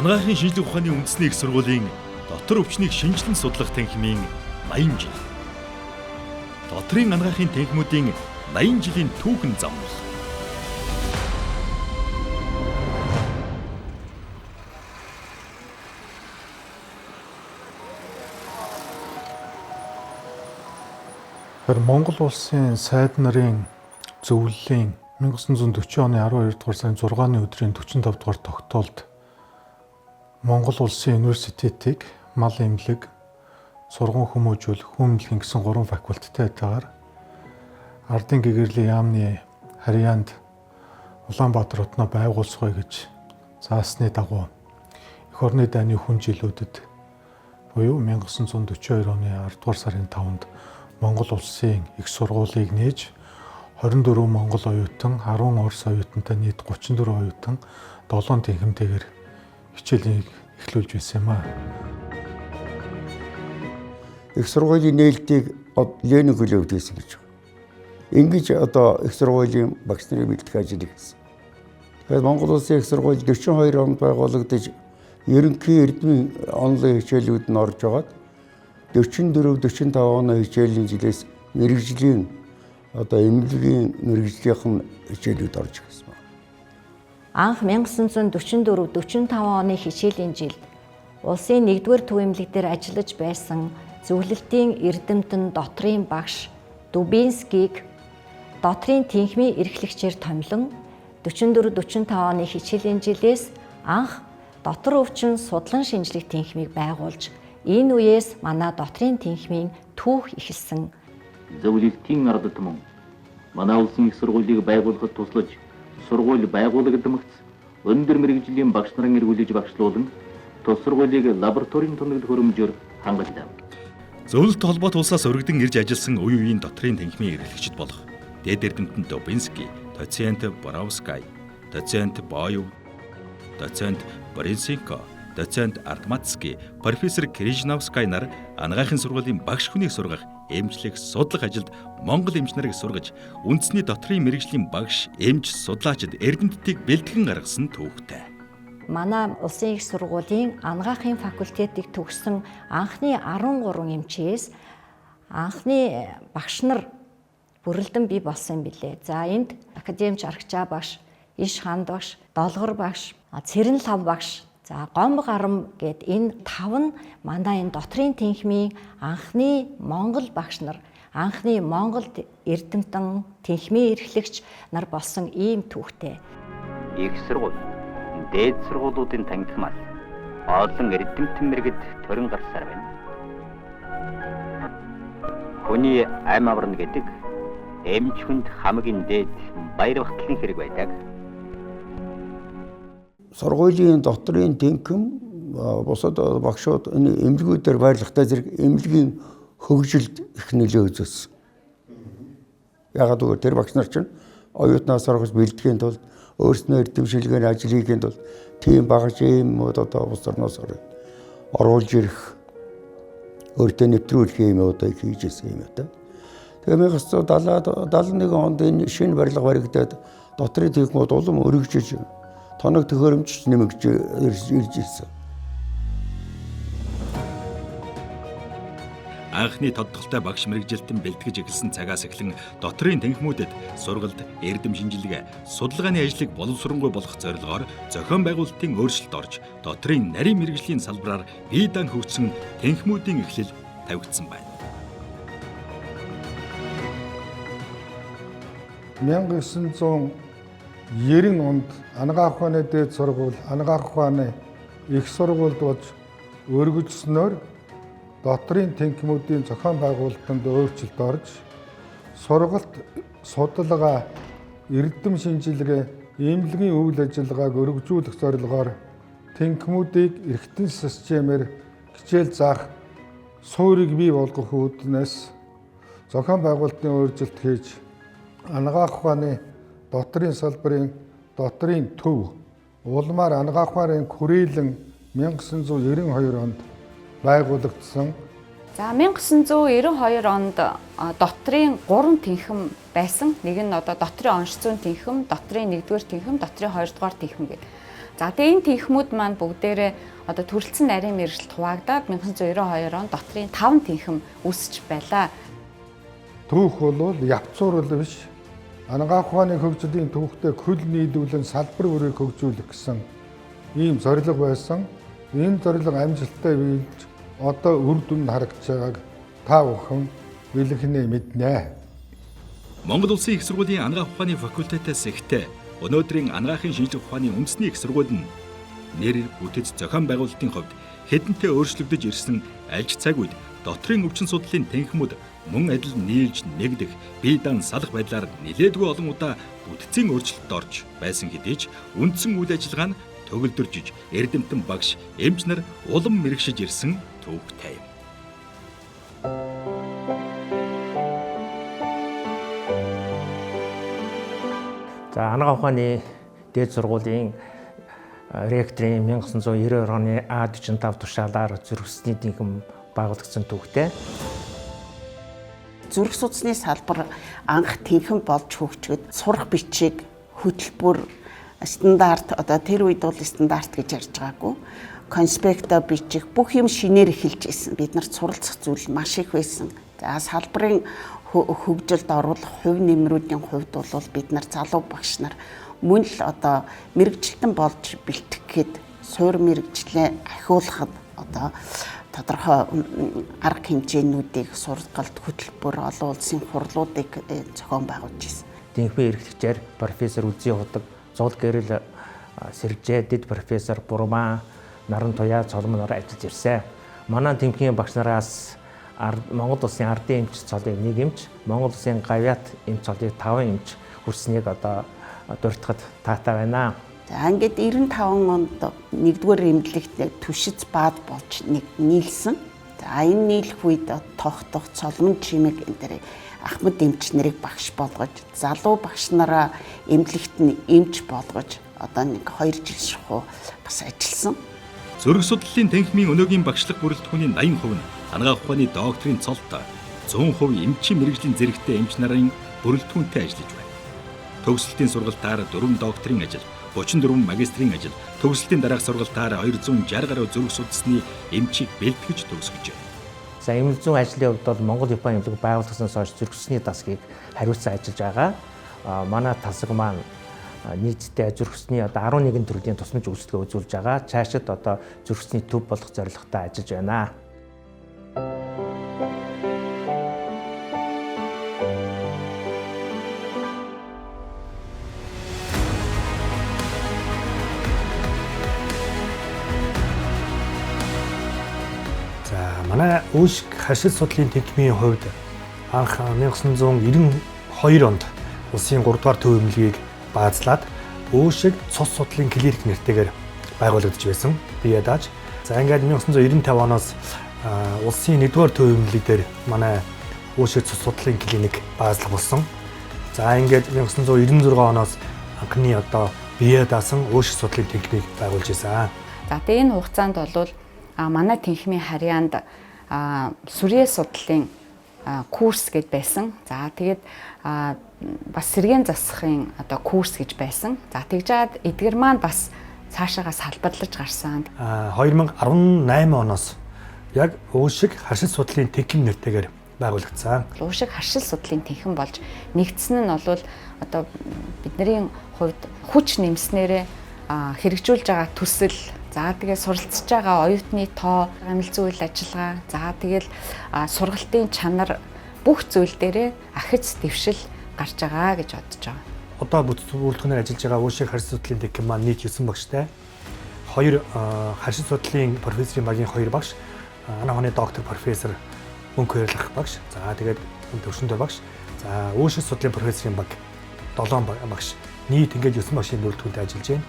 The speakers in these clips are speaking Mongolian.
Анагаахын шинжлэх ухааны үндэсний их сургуулийн дотор өвчнийг шинжилэн судлах танхимын 80 жил. Доторын анагаахын танхимуудын 80 жилийн түүхэн замнал. Монгол улсын сайд нарын зөвлөлийн 1940 оны 12 дугаар сарын 6-ны өдрийн 45 дугаар тогтоолд Монгол улсын университетийг мал эмнэлэг, сургууль хүмүүжүүлэх, хүн эмнэлгийн гэсэн 3 факультеттайгаар ардын гэгэрлийн яамны харьяанд Улаанбаатар хотноо байгуулсгоё гэж заасны дагуу эх орны дайны хүн жилүүдэд буюу 1942 оны 10 дугаар сарын 5-нд Монгол улсын их сургуулийг нээж 24 монгол оюутан, 10 орос оюутантай нийт 34 оюутан 7 тэнхимтэйгээр хичээлийг эхлүүлж байсан юм аа. Их сургуулийн нээлтийг Ленин хүлээвдсэн гэж байна. Ингэж одоо их сургуулийн багш нарын бэлтгэх ажил хийсэн. Тэгэхээр Монгол улсын их сургууль 42 онд байгуулагдаж ерөнхий эрдмийн онлын хичээлүүд нь орж байгаад 44-45 оны хичээлийн жилээс мэрэгжлийн одоо эмнэлгийн мэрэгжлийнхэн хичээлүүд орж ирсэн байна. Анх 1944-45 оны хичээлийн жилд улсын 1-р төв эмнэлэг дээр ажиллаж байсан зөвлөлтийн эрдэмтэн дотрийн багш Дубинскийг дотрийн тэнхимийн эрхлэгчээр томилон 44-45 оны хичээлийн жилээс анх дотор өвчин судлан шинжлэх тэнхимийг байгуулж энэ үеэс манай дотрийн тэнхимийн түүх эхэлсэн. Зөвлөлтийн ард түмэн манай улсын их сургуулийг байгуулахад туслаж сургууль байгуулагдмагц өндөр мэрэгжлийн багш нарын эргүүлж багшлуулан тус сургуулийг лабораторийн тунагд хөрөмжөөр хангалтав. Зөвлөлт холбоот улсаас өргөдөн ирж ажилласан үе үеийн дотрийн танхимын эрхлэгчид болох дээд эрдэмтэн Дубинский, доцент Боровскай, доцент Боёв, доцент Борисенко, доцент Артматский, профессор Крижновскай нар анагаахын сургуулийн багш хүнийг сургах, эмчлэх, судлах ажилд монгол эмч нарыг сургаж, үндэсний дотрийн мэрэгжлийн багш, эмч, судлаачид эрдэмтдийг бэлтгэн гаргасан түүхтэй. Манай улсын их сургуулийн анагаахын факультетыг төгссөн анхны 13 эмчээс анхны багш нар бүрэлдэн бий болсон юм билээ. За энд академич Аргачаа багш, Иш ханд багш, Долгор багш, Цэрэн лав багш, за Гомбо гарам гэд энэ 5 нь манай энэ дотрийн тэнхимийн анхны монгол багш нар, анхны монгол эрдэмтэн тэнхимийн эрхлэгч нар болсон ийм түүхтэй. Их сургууль дээд сургуулиудын танхимаас олон эрдэмтэн мэргэд төрөн гарсаар байна. Хүний ам аварна гэдэг эмч хүнд хамгийн дээд баяр багтлын хэрэг байдаг. Сургуулийн дотрийн тэнхим бусад багшууд энэ эмнэлгүүдээр байрлахтай зэрэг эмнэлгийн хөгжилд их нөлөө үзүүлсэн. Ягаад гэвэл тэр багш нар чинь оюутнаас сургаж бэлтгэхийн тулд өөрснөө эрдэм шилгээний ажил хийхийн тулд тийм багш юмуд одоо улс орноос оруулж ирэх өөртөө нэвтрүүлэх юмудыг хийж ирсэн юм одоо. Тэгээ 1971 онд энэ шинэ барилга баригдаад дотрийн тэнхимүүд улам өргөжж тоног төхөөрөмж нэмэгдэж ирж ирсэн. Анхны тодтолтой багш мэрэгжилтэн бэлтгэж эхэлсэн цагаас эхлэн дотрийн танхимүүдэд сургалт, эрдэм шинжилгээ, судалгааны ажлыг боловсронгуй болгох зорилгоор зохион байгуулалтын өөрчлөлт орж дотрийн нарийн мэрэгжлийн салбараар бие даан хөгжсөн танхимүүдийн эхлэл тавигдсан байна. 1990 онд анагаах ухааны дээд сургууль, анагаах ухааны их сургуульд болж өргөжснөөр дотрийн тэнхимүүдийн зохион байгуулалтанд өөрчлөлт орж сургалт, судалгаа, эрдэм шинжилгээ, эмнэлгийн үйл ажиллагааг өргөжүүлэх зорилгоор тэнхимүүдийг эргэтэн системээр хичээл заах суурийг бий болгох үүднээс зохион байгуулалтын өөрчлөлт хийж анагаах ухааны дотрийн салбарын дотрийн төв улмаар анагаах ухааны хүрээлэн 1992 онд байгуулагдсан За 1992 онд дотрийн 3 тэнхэм байсан. Нэг нь одоо дотрийн онш зүүн тэнхэм, дотрийн 1-р тэнхэм, дотрийн 2-р тэнхэм гэдэг. За тэгээ энэ тэнхмүүд маань бүгдээрээ одоо төрөлцсөн нарийн мэргэжилт хуваагдаад 1992 онд дотрийн 5 тэнхэм үүсэж байлаа. Түүх бол явцуур биш. Анагаах ухааны хөгжлийн түүхтэй хөл нийлүүлэн салбар бүрийг хөгжүүлэх гэсэн ийм зорилго байсан. Энэ зорилго амжилттай биелж одоо үр дүнд харагдж байгааг та бүхэн бэлэхнээ мэднэ. Монгол Улсын их сургуулийн анагаах ухааны факультетээс ихтэй өнөөдрийн анагаахын шинжлэх ухааны үндэсний их сургууль нь нэр бүтэц зохион байгуулалтын хувьд хэдэнтэй өөрчлөгдөж ирсэн альж цаг үед дотрийн өвчин судлалын тэнхмүүд мөн адил нийлж нэгдэх бие даан салах байдлаар нэлээдгүй олон удаа бүтцийн өөрчлөлтөд орж байсан хэдий ч үндсэн үйл ажиллагаа нь төгөлдөржиж эрдэмтэн багш эмч нар улам мэрэгшиж ирсэн төвөгтэй юм. За анагаах ухааны дээд сургуулийн ректорын 1992 оны А45 тушаалаар зүрхсэний тэнхэм байгуулагдсан төвхтэй. Зүрх судасны салбар анх тэнхэм болж хөгжөөд сурах бичиг хөтөлбөр стандарт одоо тэр үед бол стандарт гэж ярьж байгаагүй. Конспекто бичих бүх юм шинээр эхэлж ирсэн. Бид нарт суралцах зүйл маш их байсан. За салбарын хөгжилд оруулах хувь нэмрүүдийн хувьд бол бид нар залуу багш нар мөн л одоо мэрэгчлэн болж бэлтгэхэд суур мэрэгчлээ ахиулахад одоо тодорхой арга хэмжээнүүдийг сургалт хөтөлбөр олон улсын хурлуудыг зохион байгуулж ирсэн. Тэнхмийн эрхлэгчээр профессор Үзий Худаг, Зул Гэрэл Сэржээ, дэд профессор Бурмаа, Наран Туяа цолмоноор ажиллаж ирсэн. Манай тэнхмийн багш нараас Монгол Улсын ардын эмч цолыг 1 эмч, Монгол Улсын гавьяат эмч цолыг 5 эмч хүрснийг одоо дурдхад таатай байна. За ингээд 95 онд 1-р эмнэлэгт түшиц баад болж нийлсэн. За энэ нийлэх үед тогтох цолмон чимэг энэ дээр ахмад эмч нарыг багш болгож, залуу багш нараа эмнэлэгт нь эмч болгож одоо нэг 2 жил шахуу бас ажилласан. Зүрх судлалын тэнхмийн өнөөгийн багшлах бүрэлдэхүүний 80% нь анагаах ухааны докторийн цолд 100% эмчийн мэрэгжлийн зэрэгтэй эмч нарын бүрэлдэхүүнтэй ажиллаж байна. Төгсөлтийн сургалтаар 4 докторийн ажил, 34 магистрийн ажил, төгсөлтийн дараах сургалтаар 260 гаруй зүрх судасны эмчийг бэлтгэж төгсгөж байна. За эмнэлэг зүүн ажлын хувьд бол Монгол Японы эмнэлэг байгууллагаснаас хойш зүрх судасны дасгийг хариуцсан ажиллаж байгаа. Манай тасаг маань нийтдээ зүрх судасны одоо 11 төрлийн тусмаж үйлчлэгээ үзүүлж байгаа. Цаашид одоо зүрх судасны төв болох зорилготой ажиллаж байна. Манай Үүшг хашил судлалын тэнхмийн хувьд анх 1992 онд улсын 3-р төв эмнэлгийг баазлаад Үүшг цус судлалын клиник нэртэйгээр байгуулагдаж байсан. Бие дааж. За ингээд 1995 оноос улсын 1-р төв эмнэлэг дээр манай Үүшг цус судлалын клиник баазлах болсон. За ингээд 1996 оноос анхны одоо бие даасан Үүшг судлалын тэнхмийг байгуулж байсан. За тэгээ энэ хугацаанд бол манай тэнхмийн харьяанд сүрье судлалын курс гэж байсан. За тэгээд бас сэргээн засахын одоо курс гэж байсан. За тэгж жаад эдгэр маань бас цаашаагаа салбарлаж гарсан. 2018 оноос яг Үүшг хашил судлалын тэнхим нэртэйгээр байгуулагдсан. Үүшг хашил судлалын тэнхим болж нэгдсэн нь бол одоо бидний хувьд хүч нэмснээрээ хэрэгжүүлж байгаа төсөл, за тэгээд суралцж байгаа оюутны тоо, амжилтын үйл ажиллагаа, за тэгээд сургалтын чанар бүх зүйл дээрээ ахиц дэвшил гарч байгаа гэж бодож байгаа. Одоо бүрэлдэхүүнээр ажиллаж байгаа Үүшг хашил судлалын тэнхим маань нийт 9 багштай. 2 хашил судлалын профессорын багийн 2 багш, анагаах ухааны доктор профессор мөнх баярлах багш, за тэгээд төвшөнтэй багш, за Үүшг судлалын профессорын баг 7 багш. Нийт ингээд 9 багшийн бүрэлдэхүүнтэй ажиллаж байна.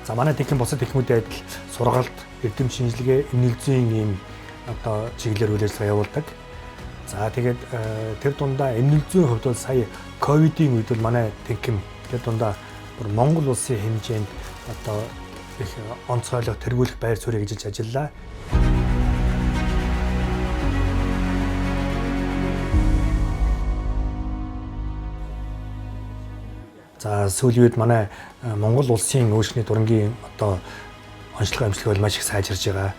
За манай тэнхим бусад тэнхмүүдийн адил сургалт, эрдэм шинжилгээ, эмнэлэг зүйн ийм одоо чиглэлээр үйл ажиллагаа явуулдаг. За тэгээд тэр дундаа эмнэлэг зүйн хувьд бол сая ковидын үед бол манай тэнхим тэр дундаа бүр Монгол улсын хэмжээнд одоо их онцгойлох, тэргүүлэх байр суурийг ажиллаж ажиллаа. За сүүлийн үед манай Монгол улсын өөрчлөлтний дурангийн одоо онцлог амжилт бол маш их сайжирж байгаа.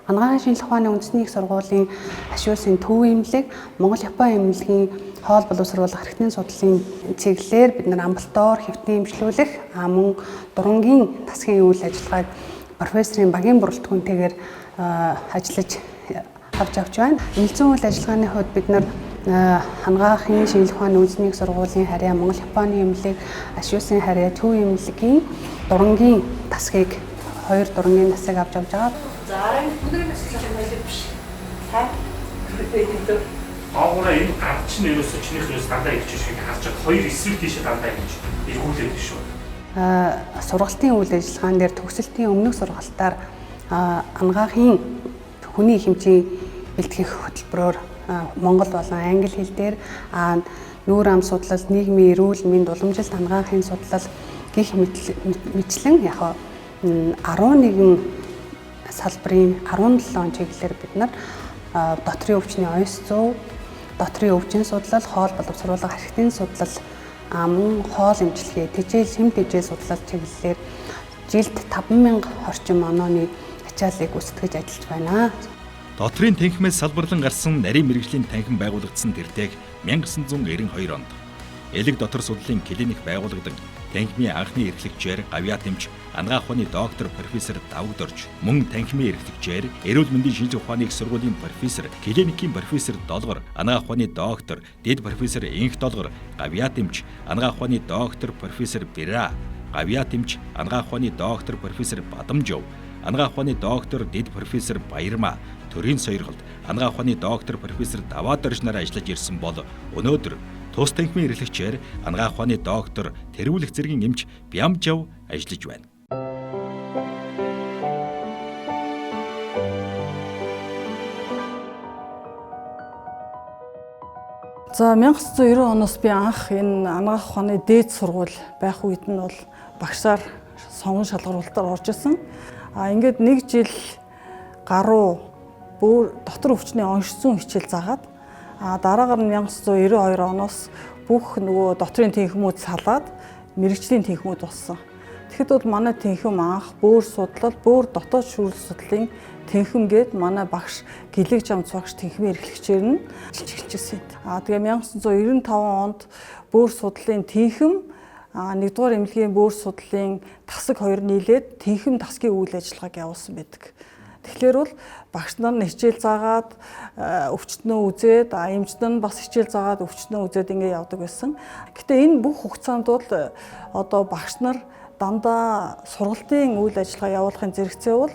Анагаахын шинжилгээ ухааны үндэсний их сургуулийн ашиулсан төв эмнэлэг, Монгол-Япон эмнэлгийн хоол боловсруулах хэрэгтний судлалын чиглэлээр бид нар амбулатор хэвтний эмчилүүлэх мөн дурангийн тасгийн үйл ажиллагааг профессорын багийн бүрэлдэхүүнтэйгээр ажиллаж авч байна. Эмнэлзэн үйл ажиллагааны хувьд бид нар анагаахын шинжилгээ ухааны үндэсний их сургуулийн харьяа Монгол-Японы эмнэлэг, ашиулсан харьяа төв эмнэлгийн дурангийн тасгийг 2 дурангийн тасыг авч байгаа. Агаараа энэ гар чинь ерөөсөө чинийхээс дандаа ирж шиг харж байгаа. Хоёр эсрэг тийшээ дандаа ирж эргүүлээд биш үү? Сургалтын үйл ажиллагаан дээр төгсөлтийн өмнөх сургалтаар анагаахын хүний хэмжээ бэлтгэх хөтөлбөрөөр Монгол болон англи хэл дээр нүүр ам судлал, нийгмийн эрүүл мэнд, уламжилт анагаахын судлал гих мэтлэн яг 11 салбарын 17 чиглэлээр бид нар дотрийн өвчний онц зүй, дотрийн өвчин судлал, хоол боловсруулах хэрэгтний судлал, мөн хоол эмчилгээ, тэжээл, хэм тэжээл судлал чиглэлээр жилд 5,000 орчим онооны ачааллыг үүсгэж ажиллаж байна. Дотрийн танхимээс салбарлан гарсан нарийн мэрэгжлийн танхим байгуулагдсан тэртэйг 1992 онд элэг дотор судлалын клиник байгуулагдсан танхимын анхны эрхлэгчээр гавьяа тэмч анагаах ухааны доктор профессор Давд Орж, мөн танхимын эрхлэгчээр эрүүл мэндийн шинжилгээ ухааны их сургуулийн профессор, клиникийн профессор Долгор, анагаах ухааны доктор, дэд профессор Инх Долгор, гавьяа тэмч анагаах ухааны доктор профессор Бира, гавьяа тэмч анагаах ухааны доктор профессор Бадамжов, анагаах ухааны доктор дэд профессор Баярмаа, төрийн сойрголд анагаах ухааны доктор профессор Даваад Орж нараа ажиллаж ирсэн бол өнөөдөр тус танхимын эрхлэгчээр анагаах ухааны доктор тэргүүлэх зэргийн эмч Бямжав ажиллаж байна. За 1990 оноос би анх энэ анагаах ухааны дээд сургууль байх үед нь бол багшаар сонгон шалгаруулалтаар орж исэн. Ингээд 1 жил гаруй бүр дотор өвчний онш зүүн хичээл заагаад дараагаар нь 1992 оноос бүх нөгөө дотрийн тэнхимүүд салаад мэрэгжлийн тэнхимүүд болсон. Тэгэхэд бол манай тэнхим анх бөөр судлал, бөөр дотоод шүүрэл судлалын тэнхим гээд манай багш гэлэг жамц багш тэнхимийн эрхлэгчээр нь эхэлчихсэн. Тэгээ 1995 онд бөөр судлалын тэнхим 1-р эмнэлгийн бөөр судлалын тасаг 2 нийлээд тэнхим тасгийн үйл ажиллагааг явуулсан байдаг. Тэгэхээр бол багш нар нь хичээл заагаад өвчтнөө үзээд, эмчнэр нь бас хичээл заагаад өвчтнөө үзээд ингэ явдаг байсан. Гэтэ энэ бүх хугацаанд бол одоо багш нар дандаа сургалтын үйл ажиллагаа явуулахын зэрэгцээ бол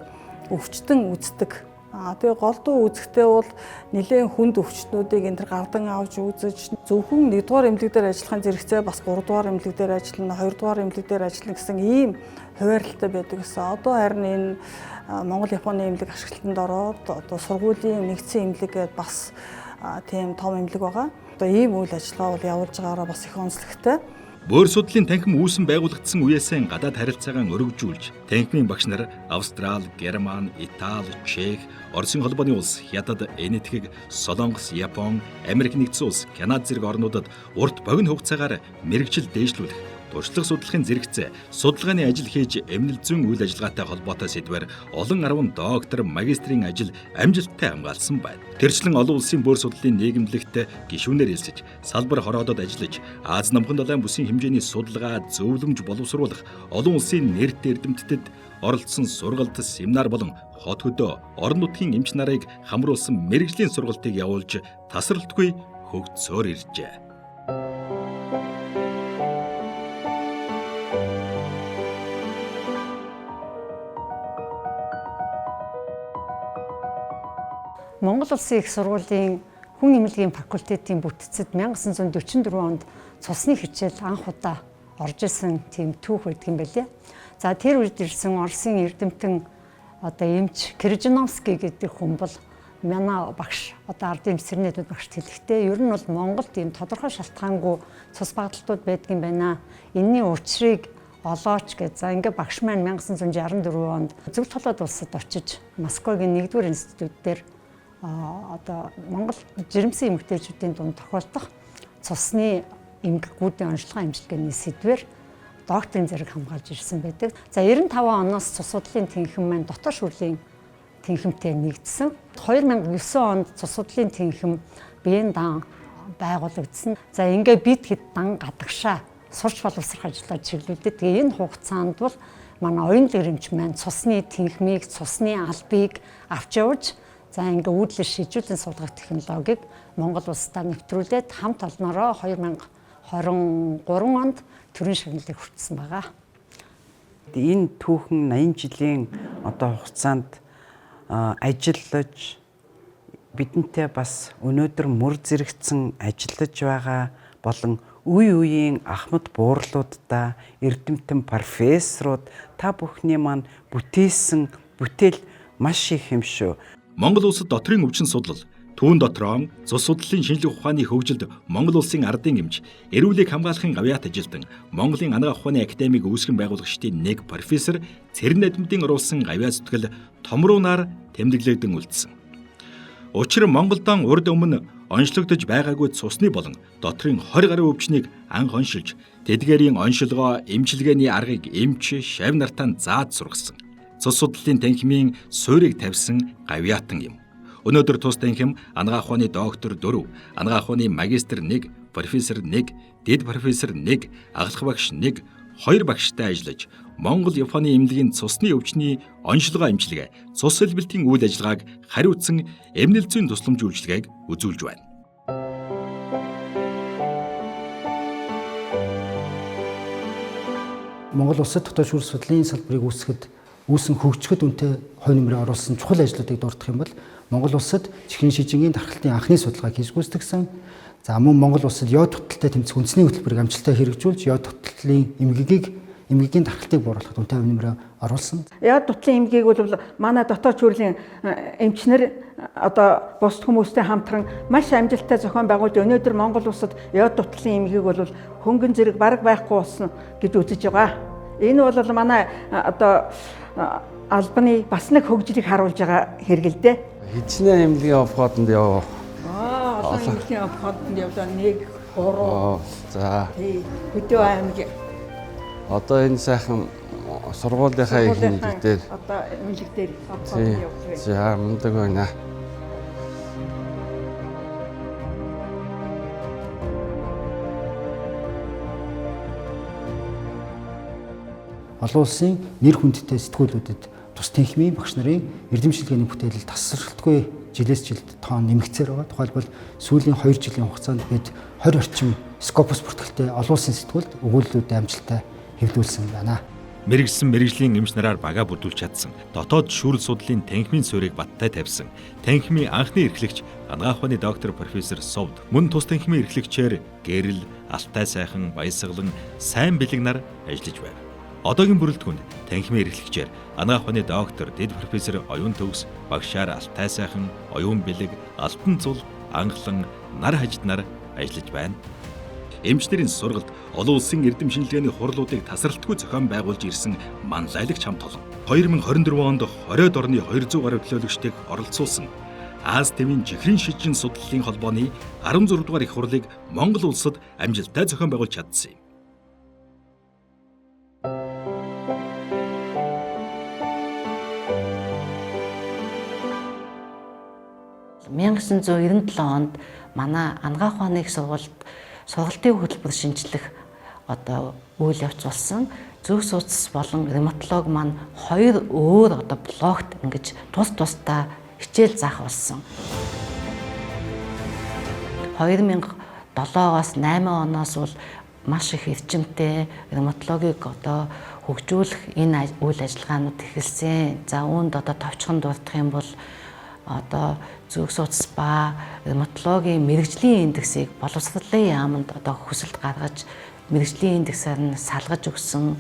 өвчтөн үздэг. Тэгээ голдуу үзэхдээ бол нэлээд хүнд өвчтнүүдийг энэ төр гардан авч үзэж зөвхөн 1-р эмнэлэг дээр ажиллахын зэрэгцээ бас 3-р эмнэлэг дээр ажиллана, 2-р эмнэлэг дээр ажиллана гэсэн ийм хуваарлалтай байдаг гэсэн. Одоо харин энэ Монгол-Японы эмнэлэг ашиглалтанд ороод одоо сургуулийн нэгдсэн эмнэлэг гэдээ бас тийм том эмнэлэг байгаа. Одоо ийм үйл ажиллагаа бол явуулж байгаараа бас их онцлогтой. Бөөр судлалын танхим үүсэн байгуулагдсан үеэсээ гадаад харилцаагаа өргөжүүлж, танхимын багш нар Австрали, Герман, Итали, Чех, Оросын холбооны улс, Хятад, Энэтхэг, Солонгос, Япон, Америк нэгдсэн улс, Канада зэрэг орнуудад урт богино хугацаагаар мэрэгжил дээшлүүлэх, туршлага судлахын зэрэгцээ, судалгааны ажил хийж эмнэлэг зүйн үйл ажиллагаатай холбоотой сэдвээр олон 10 доктор, магистрийн ажил амжилттай хамгаалсан байна. Тэрчлэн олон улсын бөөр судлалын нийгэмлэгт гишүүнээр хэлсэж, салбар хороодод ажиллаж, Аз намхан далайн бүсийн хэмжээний судалгаа, зөвлөмж боловсруулах олон улсын нэрт эрдэмтдэд оролцсон сургалт, семинар болон хот хөдөө, орон нутгийн эмч нарыг хамруулсан мэрэгжлийн сургалтыг явуулж тасралтгүй хөгжсөөр иржээ. Монгол Улсын их сургуулийн хүн эмнэлгийн факультетийн бүтцэд 1944 онд цусны хичээл анх удаа орж исэн тийм түүх байдаг юм байлээ. За тэр үед ирсэн Оросын эрдэмтэн одоо эмч Крижановский гэдэг хүн бол манай багш одоо ардын эсрэнэдүүд багш хэлэхдээ ер нь бол Монголд ийм тодорхой шалтгаангүй цус багталтууд байдаг юм байна. Энэний учрыг олооч гэж. За ингээ багш маань 1964 онд Зөв толгойд улсад очиж Москвагийн 1-р институт дээр одоо Монгол жирэмсэн эмэгтэйчүүдийн дунд тохиолдох цусны эмгэгүүдийн онцлогын амжилтны сэдвээр докторийн зэрэг хамгаалж ирсэн байдаг. За 95 оноос цус судлалын тэнхим маань дотор шүрлийн тэнхимтэй нэгдсэн. 2009 онд цус судлалын тэнхим биеийн дан байгуулагдсан. За ингээ бид хэд дан гадагшаа сурч боловсрох ажлаар чиглүүлдэг. Тэгээ энэ хугацаанд бол манай оюун гэрэмч маань цусны тэнхмийг, цусны албыг авч явж за ингээ үүдлэр шийдвэрлэн суулгах технологиг Монгол улсдаа нэвтрүүлээд хамт олноороо 2023 онд төрийн шагналыг хүртсэн байгаа. Энэ түүхэн 80 жилийн одоо хугацаанд ажиллаж бидэнтэй бас өнөөдөр мөр зэрэгцэн ажиллаж байгаа болон үе үеийн ахмад буурлуудаа эрдэмтэн профессоруд та бүхний маань бүтээсэн бүтээл маш их юм шүү. Монгол улсад дотрийн өвчин судлал, түүн дотроо цус судлалын шинжлэх ухааны хөгжилд Монгол улсын ардын эмч, эрүүлийг хамгаалахын гавьяат ажилтан Монголын анагаах ухааны академиг үүсгэн байгуулагчдын нэг профессор Цэрэн Надмидын оруулсан гавьяат зүтгэл томруунаар тэмдэглэгдэн үлдсэн. Учир Монголдон урд өмнө онцлогдож байгаагүй цусны болон дотрийн 20 гаруй өвчнийг анх оншилж, тэдгээрийн оншилгоо, эмчилгээний аргыг эмч, шавь нартаа зааж сургасан. Цус судлалын танхимын суурийг тавьсан гавьяатан юм. Өнөөдөр тус танхим анагаах ухааны доктор 4, анагаах ухааны магистр 1, профессор 1, дэд профессор 1, агалах багш 1, 2 багштай ажиллаж Монгол Японы эмнэлгийн цусны өвчний оншилгоо эмчилгээ, цус элбэлтийн үйл ажиллагааг хариуцсан эмнэлэг зүйн тусламж үйлчилгээг үзүүлж байна. Монгол улсад дотоод шүүр судлалын салбарыг үүсэн хөгжөхөд үнэтэй хой нэмрээ оруулсан чухал ажлуудыг дурдах юм бол Монгол улсад чихрийн шижингийн дархлалтын анхны судалгааг хийж гүйцэтгсэн. За мөн Монгол улсад йод тогтолтой тэмцэх үндэсний хөтөлбөрийг амжилттай хэрэгжүүлж йод тогтолтын эмгэгийн дархлалтыг бууруулахад үнэтэй хой нэмрээ оруулсан. Йод тогтолтын эмгэгийг бол манай дотоод шүүрлийн эмчнэр одоо бус хүмүүстэй хамтран маш амжилттай зохион байгуулж өнөөдөр Монгол улсад йод тогтолтын эмгэгийг бол хөнгөн зэрэг бараг байхгүй болсон гэж үзэж байгаа. Энэ бол манай одоо албаны бас нэг хөгжлийг харуулж байгаа хэрэг л дээ. Хичнээн эмнэлгийн обходонд яв. Одоо эмнэлгийн обходонд явлаа 1 3. За. Хөдөө аймаг. Одоо энэ сайхан сургуулийнхаа их эмнэлэг дээр. Одоо эмнэлэг дээр обходонд явуулъя. За, мундаг байна. Олон улсын нэр хүндтэй сэтгүүлүүдэд тус танхимын багш нарын эрдэмшилгээний бүтээлэл тасралтгүй жилээс жилд тоон нэмэгцээр байгаа. Тухайлбал сүүлийн 2 жилийн хугацаанд бид 20 орчим Scopus бүртгэлтэй олон улсын сэтгүүлд өгүүлбэрүүд амжилттай хэвлүүлсэн байна. Мэргэжсэн мэргэжлийн эмч нараар бага бүрдүүлж чадсан. Дотоод шүүрэл судлалын танхимын суурийг баттай тавьсан. Танхимын анхны эрхлэгч анагаах ухааны доктор профессор Совд мөн тус танхимын эрхлэгчээр Гэрэл, Алтай сайхан, Баясгалан, Сайн бэлэг нар ажиллаж байна. Одоогийн бүрэлдэхүүнд танхимын эрхлэгчээр анагаах ухааны доктор, дэд профессор Оюун Төгс, багшаар Алтай сайхан, Оюун бэлэг, Алтан цул, Анхлан, Нар хажид нар ажиллаж байна. Эмчнэрийн сургалт олон улсын эрдэм шинжилгээний хурлуудыг тасралтгүй зохион байгуулж ирсэн манлайлагч хамт олон 2024 онд 20-д орны 200 гаруй төлөөлөгчдийг оролцуулсан Аз төвийн чихрийн шижин судлалын холбооны 16 дугаар их хурлыг Монгол улсад амжилттай зохион байгуулж чадсан юм. 1997 онд манай анагаах ухааны их сургалтын хөтөлбөр шинжлэх одоо үйл явц болсон. Зөв судас болон ревматолог маань 2 өөр одоо блогт ингэж тусдаа хичээл заах болсон. 2007-оос 8 оноос бол маш их эрчимтэй ревматологийг одоо хөгжүүлэх энэ үйл ажиллагаанууд эхэлсэн. За үүнд одоо товчхон дурдах юм бол одоо зөв судас ба ревматологийн мэрэгжлийн индексийг боловсролын яамд одоо хүсэлт гаргаж мэрэгжлийн индексээр нь салгаж өгсөн.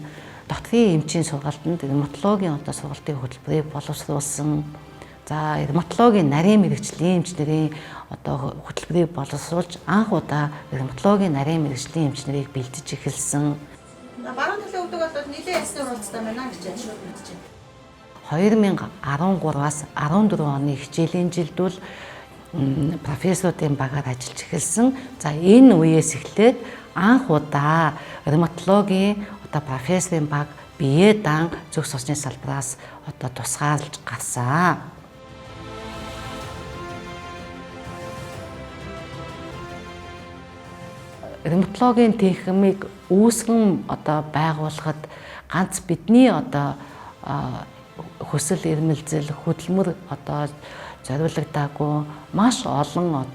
Доторийн эмчийн сургалтанд ревматологийн одоо сургалтын хөтөлбөрийг боловсруулсан. За ревматологийн нарийн мэрэгжлийн эмчнэрийн одоо хөтөлбөрийг боловсруулж анх удаа ревматологийн нарийн мэрэгжлийн эмчнэрийг бэлдэж эхэлсэн. Баруун талын өвдөг бол нэлээд ясны уралцтай байна гэж шууд мэдчихэв. 2013-аас 14 оны хичээлийн жилд бол профессоруудын багаар ажиллаж эхэлсэн. За энэ үеэс эхлээд анх удаа ревматологийн профессорын баг бие дан зөв сусны салбараас тусгаарлаж гарсан. Ревматологийн техникийг үүсгэн байгуулахад ганц бидний хүсэл эрмэлзэл хөдөлмөр зориулагдаагүй маш олон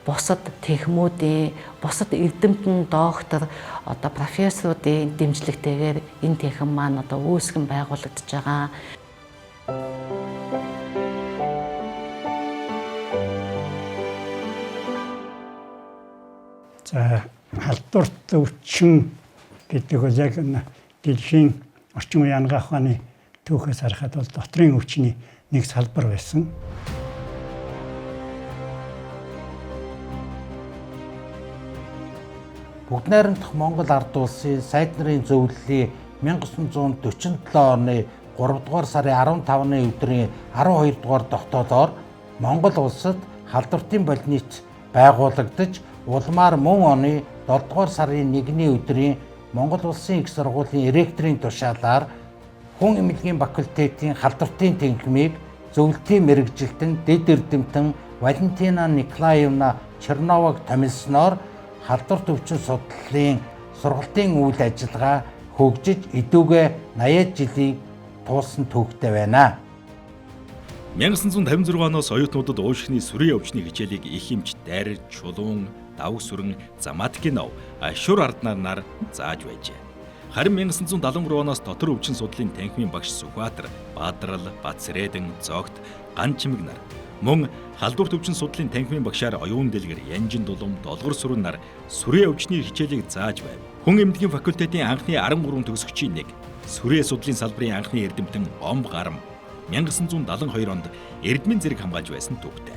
бусад техникүүдийн бусад эрдэмтэн доктор профессоруудын дэмжлэгтэйгээр энэ техник маань үүсгэн байгуулагдаж байгаа. За халдварт өвчин гэдэг бол яг дэлхийн орчин үеийн анагаах ухааны түүхээс харахад бол дотрийн өвчний нэг салбар байсан. Бүгд найрамдах Монгол ард улсын сайд нарын зөвлөлийн 1947 оны 3 дугаар сарын 15-ны өдрийн 12 дугаар тогтоолоор Монгол улсад халдвартын больниц байгуулагдаж, улмаар мөн оны 7 дугаар сарын 1-ний өдрийн Монгол улсын их сургуулийн ректорын тушаалаар хүн эмнэлгийн факультетийн халдвартын тэнхимийг зөвлөлтийн мэргэжилтэн дэд эрдэмтэн Валентина Николаевна Черноваг томилсноор халдварт өвчин судлалын сургалтын үйл ажиллагаа хөгжиж идүүгээ 80 жилийг туулсан түүхтэй байна. 1956 оноос оюутнуудад уушгины сүрийн өвчний хичээлийг их эмч дайр, чулуун, давг сүрэн, заматикийн нов, шур арднаар зааж байжээ. Харин 1973 оноос дотор өвчин судлалын танхимын багш Сүхбаатар, Баадрал, Бацрэдэн, Зогт, Ган Чимэг нар мөн халдварт өвчин судлалын танхимын багшаар оюун дэлгэр, Янжин Дулам, Долгор сүрэн нар сүрийн өвчний хичээлийг зааж байв. Хүн эмнэлгийн факультетийн анхны 13 төгсөгчийн нэг, сүрийн судлалын салбарын анхны эрдэмтэн Ом Гарам 1972 онд эрдмийн зэрэг хамгаалж байсан түүхтэй.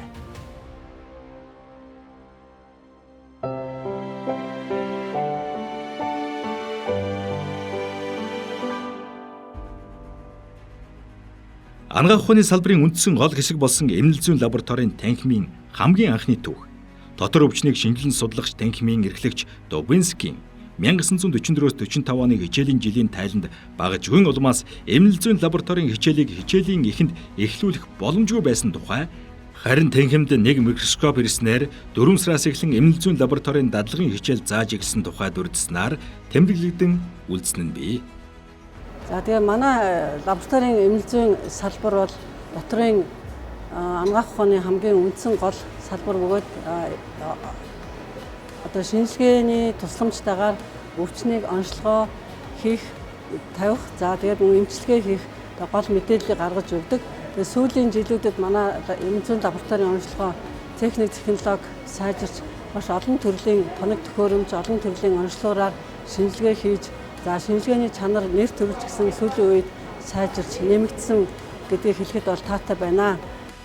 Анагаах ухааны салбарын үндсэн гол хэсэг болсон эмнэлэг зүйн лабораторийн танхимын хамгийн анхны түүх. Дотор өвчнийг шинжилэн судалгагч танхимын эрхлэгч Добинскийн 1944-45 оны хичээлийн жилийн тайланд бага жигэн улмаас эмнэлэг зүйн лабораторийн хичээлийн эхэнд эхлүүлэх боломжгүй байсан тухай, харин танхимд нэг микроскоп ирснээр 4 сараас эхлэн эмнэлэг зүйн лабораторийн дадлагын хичээл зааж эхэлсэн тухай дурдсанаар тэмдэглэгдэн үлдсэн нь бий. За тэгээ манай лабораторийн эмнэлэг зүйн салбар бол дотрын анагаах ухааны хамгийн үндсэн гол салбар бөгөөд шинжилгээний тусламжтайгаар өвчнийг онцлогоо хийх, тавих, за тэгээд эмчилгээ хийх гол мэдээллийг гаргаж өгдөг. Тэгээд сүүлийн жилүүдэд манай эмнэлэг зүйн лабораторийн онцлогоо техник, технологи сайжирч маш олон төрлийн тоног төхөөрөмж, олон төрлийн онцлогоор шинжилгээ хийж, за шинжилгээний чанар нэр төрж гисэн сүүлийн үед сайжирч нэмэгдсэн гэдгийг хэлэхэд бол таатай байна.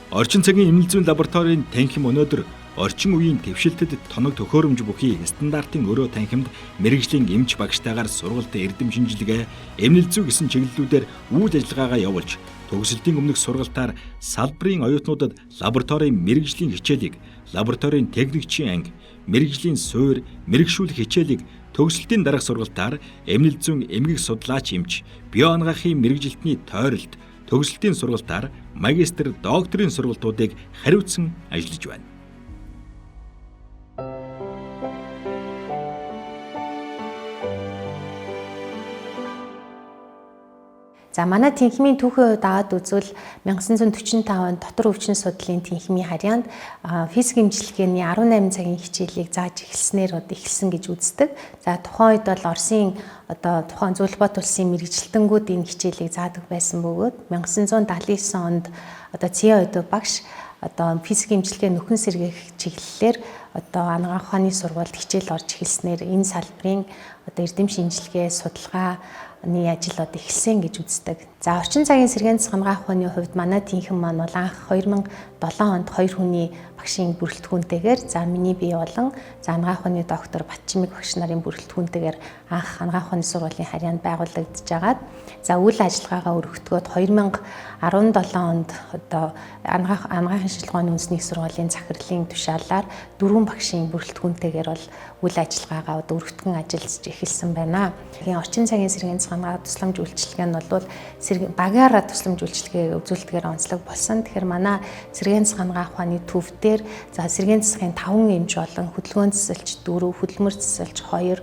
Орчин цагийн эмнэлэг зүйн лабораторийн танхим өнөөдөр орчин үеийн твшилтэд тоног төхөөрөмж бүхий стандартын өрөө танхимд мэрэгжлийн эмч багштайгаар сургалт эрдэм шинжилгээ, эмнэлэг зүй гэсэн чиглэлүүдээр үйл ажиллагаагаа явуулж, төгсөлтийн өмнөх сургалтаар салбарын оюутнуудад лабораторийн мэрэгжлийн хичээлийг, лабораторийн техникчийн анги, мэрэгжлийн суурь, мэрэгшүүлэх хичээлийг, төгсөлтийн дараах сургалтаар эмнэлэг зүйн эмгэг судлаач эмч, био анагаахын мэрэгжилтний тойролт, төгсөлтийн сургалтаар магистр, докторийн сургалтуудыг хариуцсан ажиллаж байна. За манай тэнхимийн түүхээ даваад үзвэл 1945 онд дотор өвчин судлалын тэнхимийн харьяанд физик эмчилгээний 18 цагийн хичээлийг зааж эхэлснээр эхэлсэн гэж үздэг. За тухайн үед бол Оросын тухайн Зөвлбат улсын мэрэгжилтэнгүүд энэ хичээлийг заадаг байсан бөгөөд 1979 онд ЦИА үед багш физик эмчилгээ нөхөн сэргээх чиглэлээр анагаах ухааны сургуульд хичээл орж эхэлснээр энэ салбарын эрдэм шинжилгээ, судалгаа ажил одоо эхэлсэн гэж үздэг. За орчин цагийн сэргээн засгийн анагаах ухааны хувьд манай тэнхэн маань бол анх 2007 онд 2 хүний багшийн бүрэлдэхүүнтэйгээр за миний бие болон за анагаах ухааны доктор Батчимэг багш нарын бүрэлдэхүүнтэйгээр анх анагаах ухааны сургуулийн харьяанд байгуулагдж агаад за үйл ажиллагаагаа өргөтгөөд 2017 онд одоо анагаахын шилжүүлгийн үндэсний сургуулийн захирлын тушаалаар 4 багшийн бүрэлдэхүүнтэйгээр бол үйл ажиллагаагаа одоо өргөтгөн ажиллаж эхэлсэн байна. Тэгэхээр орчин цагийн сэргээн засгийн анагаах тусламж үйлчилгээ нь бол багаараа тусламж үйлчилгээ үзүүлдгээр онцлог болсон. Тэгэхээр манай сэргээн засгийн анагаах ухааны төв дээр за сэргээн засгийн 5 эмч болон хөдөлгөөн засалч 4, хөдөлмөр засалч 2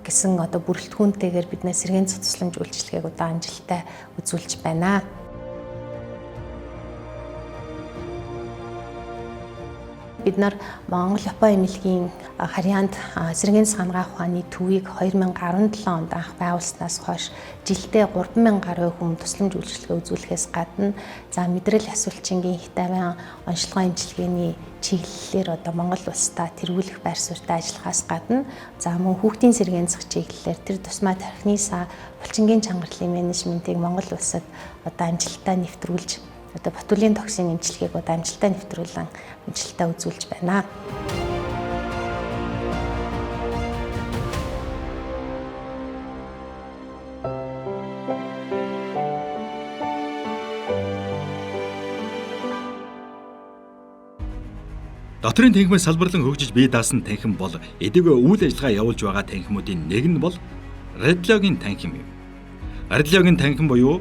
гэсэн одоо бүрэлдэхүүнтэйгээр бид нэ сэргээн засгийн тусламж үйлчилгээг одоо амжилттай үзүүлж байна. Бид нар Монгол Япон эмнэлгийн харьяанд сэргээн засгийн анагаах ухааны төвийг 2017 онд анх байгуулснаас хойш жилдээ 3000 гаруй хүн тусламж үйлчилгээ үзүүлэхээс гадна за мэдрэл асуулчингийн хитавын онцлогоо эмчилгээний чиглэлээр одоо Монгол улстай тэргүүлэх байр суурьтай ажиллахаас гадна за мөн хүүхдийн сэргээн засаг чиглэлээр тэр тусмаа тархины булчингийн чангарлалын менежментийг Монгол улсад одоо амжилттай нэвтрүүлж одоо ботулын токсин эмчилгээг одоо амжилттай нэвтрүүлэн амжилттай үзүүлж байна. Дотрын танхимыг салбарлан хөгжиж бие даасан танхим бол эдгээр үйл ажиллагаа явуулж байгаа танхимуудын нэг нь бол радиологийн танхим юм. Радиологийн танхим буюу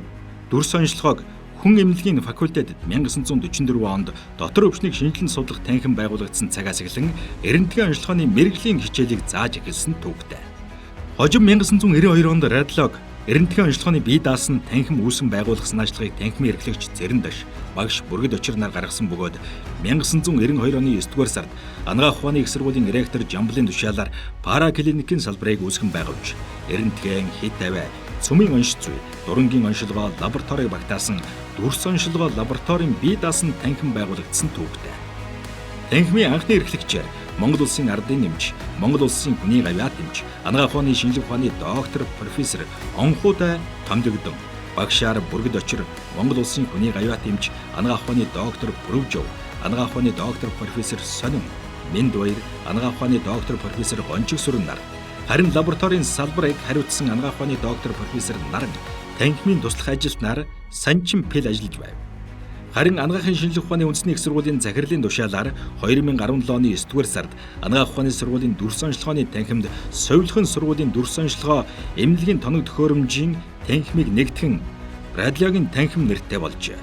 дүр сонжлогоог Хүн эмнэлгийн факультетад 1944 онд дотор өвчнийг шинжилэн судлах танхим байгуулагдсан цагаас эхлэн эрентгийн онцлогооны мэрэгжлийн хичээлийг зааж эхэлсэн төвтэй. Хожим 1992 онд радиолог эрентгийн онцлогооны бие даасан танхим үүсгэн байгуулсан ажлыг танхимын эрхлэгч Зэрэндаш багш Бүргэд Очир нар гаргасан бөгөөд 1992 оны 9-р сард анагаах ухааны их сургуулийн ректор Жамблын тушаалаар параклиникийн салбарыг үүсгэн байгуулж эрентгийн хит аваа цөмийн онш зүй, дурангийн оншилгоо лабораторийг багтаасан дүрс оншилгоо лабораторийн бие даасан танхим байгуулагдсан төвтэй. Танхимын анхны эрхлэгчээр Монгол улсын ардын нэмч, Монгол улсын хүний гавьяат нэмч, анагаах ухааны шинжилгээ ухааны доктор профессор Онхудай Томдогдон, багшаар Бүргэд Очир, Монгол улсын хүний гавьяат нэмч, анагаах ухааны доктор Бүрөвжөв, анагаах ухааны доктор профессор Сонин, Минд Баяр, анагаах ухааны доктор профессор Гончиг Сүрэн нар, харин лабораторийн салбарыг хариуцсан анагаах ухааны доктор профессор Наран танхимын туслах ажилтнаар санчин пэл ажиллаж байв. Харин анагаахын шинжилгээ ухааны үндэсний их сургуулийн захирлын тушаалаар 2017 оны 9-р сард анагаах ухааны сургуулийн дүрс онцлогооны танхимд совилхон сургуулийн дүрс онцлогоо эмнэлгийн тоног төхөөрөмжийн танхимыг нэгтгэн радиологийн танхим нэртэй болжээ.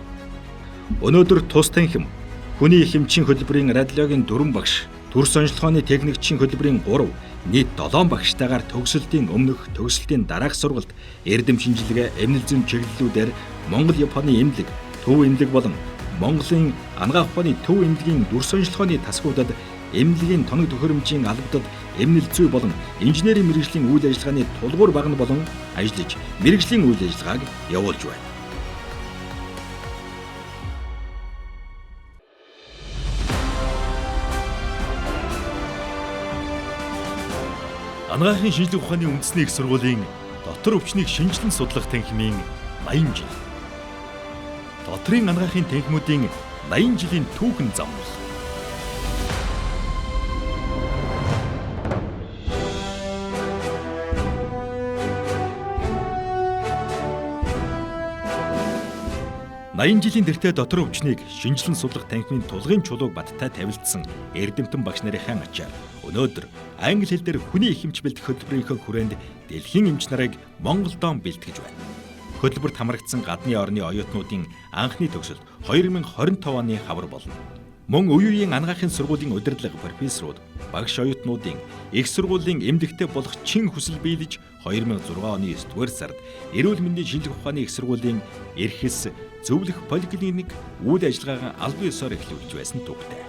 Өнөөдөр тус танхим хүний хэмжин хөтөлбөрийн радиологийн 4 багш, дүрс онцлогооны техникчийн хөтөлбөрийн 3, нийт 7 багштайгаар төгсөлтийн өмнөх, төгсөлтийн дараах сургалт, эрдэм шинжилгээ, эмнэл зүйн чиглэлүүдээр Монгол Японы эмнэлэг, төв эмнэлэг болон Монголын анагаах ухааны төв эмнэлгийн дүрс онцлогооны тасгуудад эмнэлгийн тоног төхөөрөмжийн албадад эмнэл зүй болон инженерийн мэргэжлийн үйл ажиллагааны тулгуур багна болон ажиллаж мэргэжлийн үйл ажиллагааг явуулж байна. Анагаахын шинжилгээ ухааны үндэсний их сургуулийн дотор өвчнийг шинжилэн судлах танхимын 80 жил. Дотрын анагаахын танхимуудын 80 жилийн түүхэн замбал. Аян жилийн тэртээ дотор өвчнийг шинжилэн судлах танхимын тулгын чулууг баттай тавилдсан эрдэмтэн багш нарын ачаар өнөөдөр англи хэл дээр хүний их эмч бэлтгэх хөтөлбөрийнхөө хүрээнд дэлхийн эмч нарыг Монголдоо бэлтгэж байна. Хөтөлбөрт хамрагдсан гадны орны оюутнуудын анхны төгсөлт 2025 оны хавар болно. Мөн үе үеийн анагаахын сургуулийн удирдлага профессорууд багш оюутнуудын их сургуулийн эмнэлэгтэй болох чин хүсэл биелэж 2006 оны 9-р сард эрүүл мэндийн шинжилгээ ухааны их сургуулийн эрхэс зөвлөх поликлиник үйл ажиллагаагаа албан ёсоор эхлүүлж байсан төвтэй.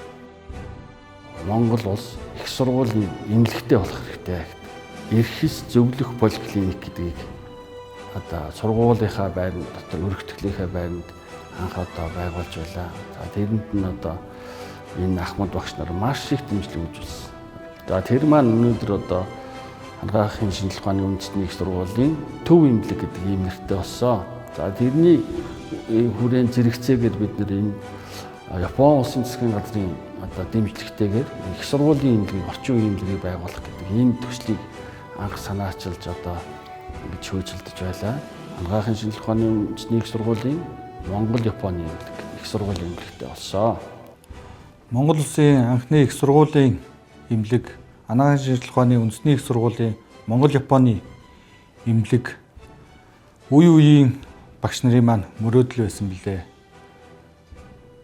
Монгол улс их сургуулийн эмнэлэгтэй болох хэрэгтэй. Эрхэс зөвлөх поликлиник гэдгийг одоо сургуулийнхаа байранд дотор өргөтгөлийнхаа байранд анх одоо байгуулж байлаа. За тэрэнд нь одоо энэ Ахмад багш нар маш их дэмжлэг үзүүлсэн. За тэр маань өнөөдөр одоо анагаахын шинжилгээ ухааны үндэсний их сургуулийн төв эмнэлэг гэдэг ийм нэртэй болсон. За тэрний хүрээнд зэрэгцээгээр бид нэр энэ Япон улсын засгийн газрын одоо дэмжлэгтэйгээр их сургуулийн эмнэлгийг орчин үеийн эмнэлгийг байгуулах гэдэг ийм төслийг анх санаачилж одоо ингэж хөөцөлдөж байлаа. Анагаахын шинжилгээ ухааны үндэсний их сургуулийн Монгол Японы эмнэлэг их сургуулийн эмнэлэгтэй болсон. Монгол улсын анхны их сургуулийн эмнэлэг анагаахын шинжилгээ ухааны үндэсний их сургуулийн Монгол Японы эмнэлэг үе үеийн багш нарын маань мөрөөдөл байсан билээ.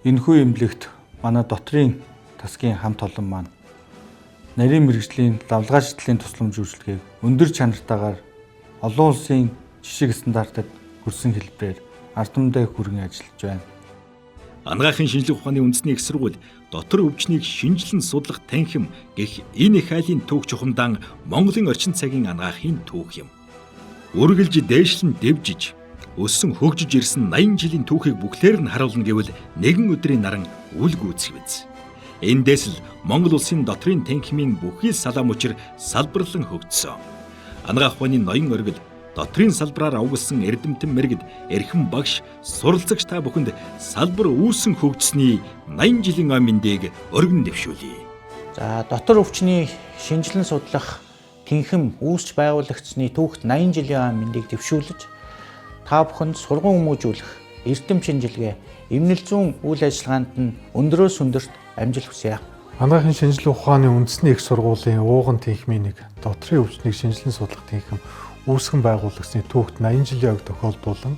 Энэхүү эмнэлэгт манай дотрийн тасгийн хамт олон маань нарийн мэргэжлийн лавлгаажлалын тусламж үйлчилгээг өндөр чанартайгаар олон улсын жишг стандартад хүрсэн хэлбэрээр ард түмдээ хүргэн ажиллаж байна. Анагаахын шинжилгээ ухааны үндэсний их сургууль дотор өвчнийг шинжилэн судлах танхим гэх энэ их айлын түүх чухамдаан Монголын орчин цагийн анагаахын түүх юм. Үргэлж дээшлэн дэвжиж өссөн хөгжиж ирсэн 80 жилийн түүхийг бүхлээр нь харуулна гэвэл нэгэн өдрийн наран үл гүйцэх биз. Эндээс л Монгол улсын дотрийн танхимын бүхий салаам учир салбарлан хөгжсөн. Анагаах ухааны ноён оргил дотрийн салбараар авгалсан эрдэмтэн мэргэд эрхэм багш суралцагч та бүхэнд салбар үүсэн хөгжсөний 80 жилийн ой мэндийг өргөн дэвшүүлье. За дотор өвчний шинжилэн судлах тэнхим үүсч байгуулагдсны түүхт 80 жилийн ой мэндийг дэвшүүлж та бүхэнд сургууль хүмүүжүүлэх эрдэм шинжилгээ эмнэлэг зүүн үйл ажиллагаанд нь өндөрөөс өндөрт амжилт хүсье. Анагаахын шинжилгээ ухааны үндэсний их сургуулийн ууган тэнхимийн нэг дотрийн өвчнийг шинжилэн судлах тэнхим үүсгэн байгуулагдсны түүхт 80 жилийн ог тохиолдуулан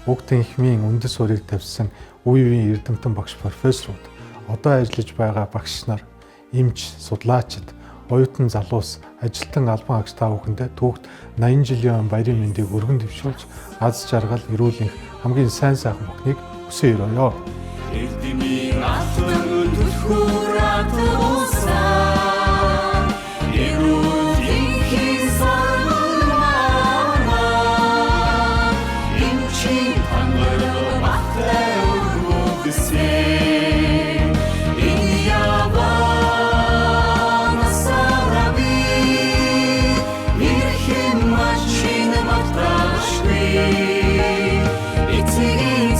уг тэнхимийн үндэс урыг тавьсан үе үеийн эрдэмтэн багш профессорууд, одоо ажиллаж байгаа багш нар, эмч, судлаачид, оюутан залуус, ажилтан албан агч та бүхэндээ түүхт 80 жилийн баярын мэндийг өргөн дэвшүүлж аз жаргал, эрүүл энх хамгийн сайн сайхан бүхнийг хүсье өрөөё. Эрдэмийн алтан түлхүүр атуусаа эрүүл энхийн сармаа эмчийн хангар баттай өргөдсөн энэ яваа насараби ирхэм мачин маташгүй эцгийн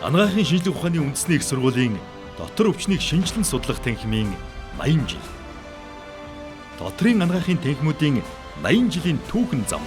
Анагаахын шинжилгээ ухааны үндэсний их сургуулийн дотор өвчнийг шинжилэн судлах танхимын 80 жил. Дотрийн анагаахын танхимуудын 80 жилийн түүхэн зам.